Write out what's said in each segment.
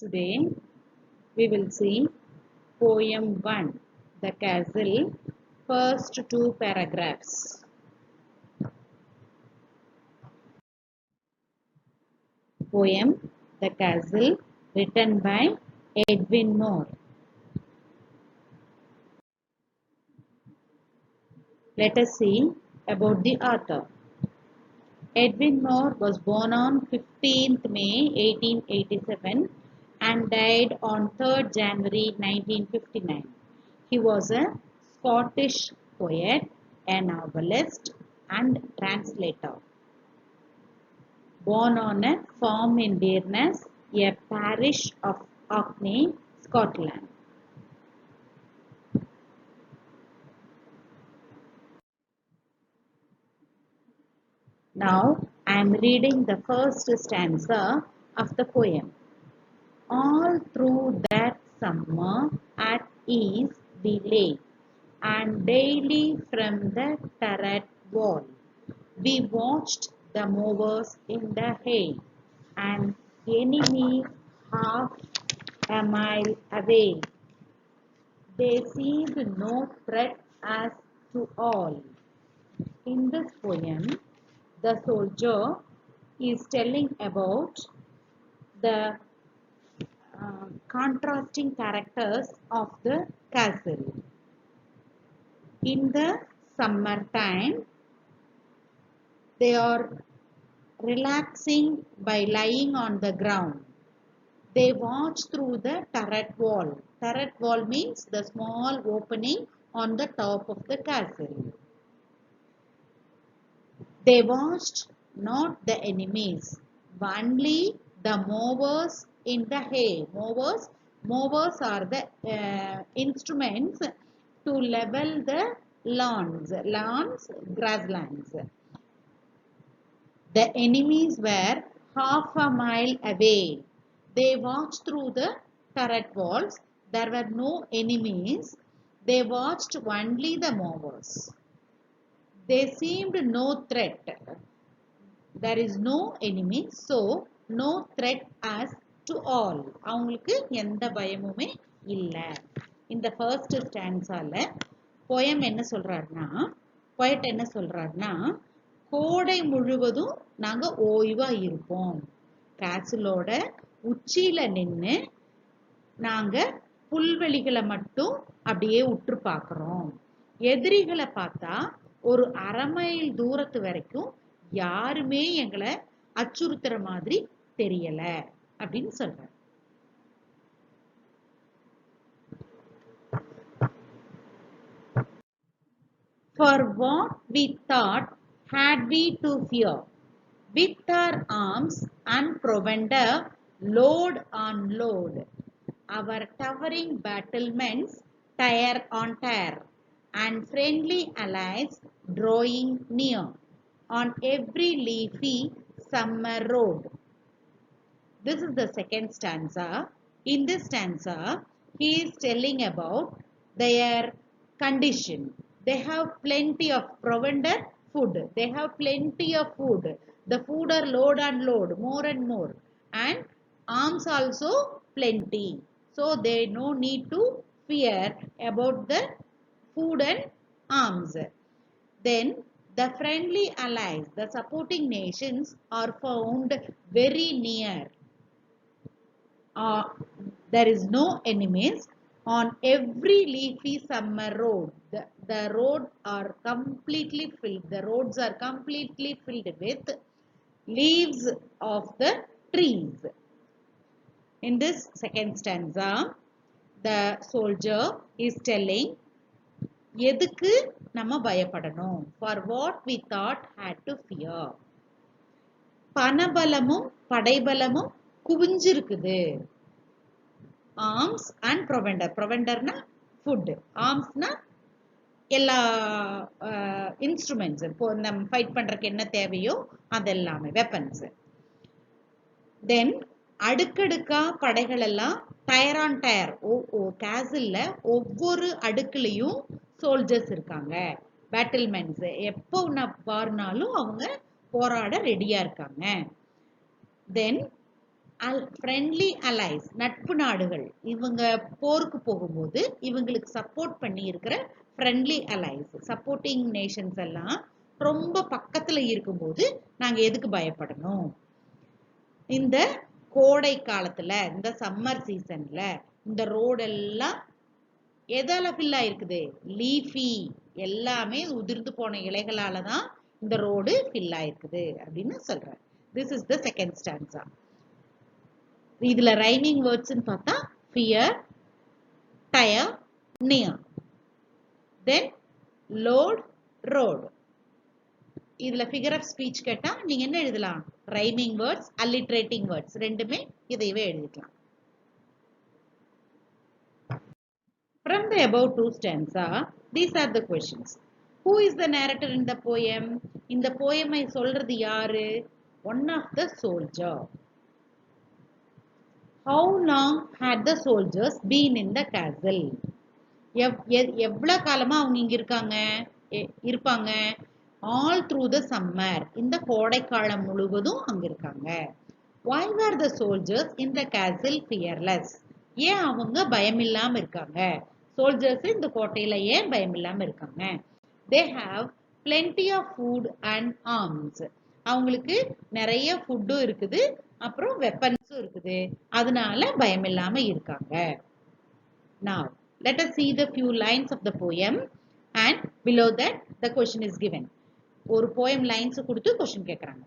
Today we will see Poem 1, The Castle, first two paragraphs. Poem, The Castle, written by Edwin Moore. Let us see about the author. Edwin Moore was born on 15th May 1887 and died on 3rd January 1959. He was a Scottish poet, a novelist, and translator. Born on a farm in Dearness, a parish of Orkney, Scotland. Now I am reading the first stanza of the poem. All through that summer at ease we lay, and daily from the turret wall we watched the mowers in the hay, and enemy half a mile away. They seemed no threat as to all. In this poem, the soldier is telling about the contrasting characters of the castle. In the summertime, they are relaxing by lying on the ground. They watch through the turret wall. Turret wall means the small opening on the top of the castle. They watched not the enemies, only the mowers in the hay. Mowers are the instruments to level the lawns, grasslands. The enemies were half a mile away. They watched through the turret walls. There were no enemies. They watched only the mowers. They seemed no threat. There is no enemy, so no threat as to all. அவங்களுக்கு எந்த பயமுமே இல்லை. இந்த first ஸ்டான்ஸால poem என்ன சொல்றாருன்னா, poet என்ன சொல்றாருன்னா, கோடை முழுவதும் நாங்க ஓய்வா இருப்போம். கேசலோட உச்சியில நின்று நாங்க புல்வெளிகளை மட்டும் அப்படியே உற்று பார்க்கிறோம். எதிரிகளை பார்த்தா ஒரு அரை மைல் தூரத்து வரைக்கும் யாருமே எங்களை அச்சுறுத்துற மாதிரி தெரியல அப்படின்னு சொல்றாரு. For what we thought had we to fear, with our arms and provender load on load, our towering battlements tire on tire, and friendly allies drawing near on every leafy summer road. This is the second stanza. In this stanza, he is telling about their condition. They have plenty of provender, food. They have plenty of food. The food are load and load, more and more. And arms also plenty. So they no need to fear about the food and arms. Then the friendly allies, the supporting nations are found very near. There is no enemies on every leafy summer road. The roads are completely filled. The roads are completely filled with leaves of the trees. In this second stanza, the soldier is telling எதுக்கு நம்ம பயப்படணும். For what we thought had to fear. பணபலமும் படைபலமும் குவிஞ்சிருக்குது. Arms and provender. ப்ரொவெண்டர்னா food, ஆர்ம்ஸ்னா எல்லா instruments, இப்போ நம்ம ஃபைட் பண்றதுக்கு என்ன தேவையோ அதெல்லாமே வெப்பன்ஸ். தென் அடுக்கடுக்கா படைகள் எல்லாம் டயர் ஆன் டயர். கேசல்ல ஒவ்வொரு அடுக்குலையும் சோல்ஜர்ஸ் இருக்காங்க, பேட்டில்மென்ட்ஸ். எப்போ பாருனாலும் அவங்க போராட ரெடியா இருக்காங்க. தென் ஃப்ரெண்ட்லி அலைஸ், நட்பு நாடுகள். இவங்க போருக்கு போகும்போது இவங்களுக்கு சப்போர்ட் பண்ணி இருக்கிற ஃப்ரெண்ட்லி அலைஸ், சப்போர்ட்டிங் நேஷன்ஸ் எல்லாம் ரொம்ப பக்கத்துல இருக்கும்போது நாங்க எதுக்கு பயப்படணும்? இந்த கோடை காலத்துல, இந்த சம்மர் சீசன்ல இந்த ரோடெல்லாம் எதால ஃபில் ஆயிருக்குது? லீஃபி, எல்லாமே உதிர்ந்து போன இலைகளால தான் இந்த ரோடு ஃபில் ஆயிருக்குது அப்படின்னு சொல்றேன். This is the second stanza. இதுல ரைமிங் வேர்ட்ஸ்னு பார்த்தா ஃபியர், டயர், நியர், தென் லோட், ரோடு. இதுல ஃபிகர் ஆஃப் ஸ்பீச் கேட்டா நீங்க என்ன எழுதலாம்? ரைமிங் வேர்ட்ஸ், அல்லிட்ரேட்டிங் வேர்ட்ஸ் ரெண்டுமே இதையவே எழுதிக்கலாம். From the above two stanza, these are the questions. Who is the narrator in the poem? இந்த poem-ஐ சொல்றது யாரு? One of the soldier. How long had the soldiers been in the castle? எவ்வளவு காலமா அவங்க இங்க இருப்பாங்க? All through the summer. இந்த கோடைக்காலம் முழுவதும் அங்க இருக்காங்க. Why were the soldiers in the castle fearless? ஏன் அவங்க பயமில்லாம இருக்காங்க? Soldiers இந்த கோட்டையில ஏன் பயமில்லாம இருக்காங்க? They have plenty of food and arms. அவங்களுக்கு நிறைய ஃபுட்டும் இருக்குது, அப்புறம் வெப்பன்ஸும் இருக்குது. அதனால பயமில்லாம இருக்காங்க. Now, let us see the few lines of the poem, and below that the question is given. ஒரு poem lines கொடுத்து question கேக்குறாங்க.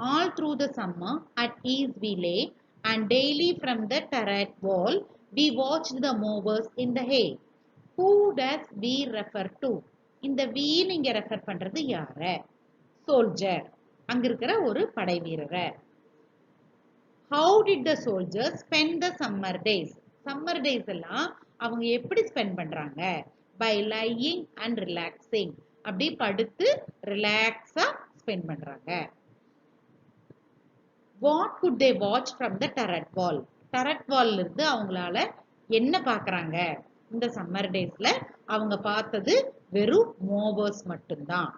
All through the summer at ease we lay, and daily from the turret wall we watched the movers in the hay. Who does we refer to? இந்த we நீங்க refer பண்றது யார? Soldier, அங்க இருக்கிற ஒரு படை வீரரை. How did the soldiers spend the summer days? Summer days எல்லாம் அவங்க எப்படி ஸ்பெண்ட் பண்றாங்க? By lying and relaxing. அப்படி படுத்து ரிலாக்ஸா ஸ்பெண்ட் பண்றாங்க. What could they watch from the turret wall? Turret wall இருந்து அவங்களால என்ன பார்க்கறாங்க? இந்த சம்மர் டேஸ்ல அவங்க பார்த்தது வெறும் மூவர்ஸ் மட்டும்தான்.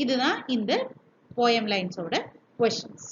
இதுதான் இந்த poem lines ஓட questions.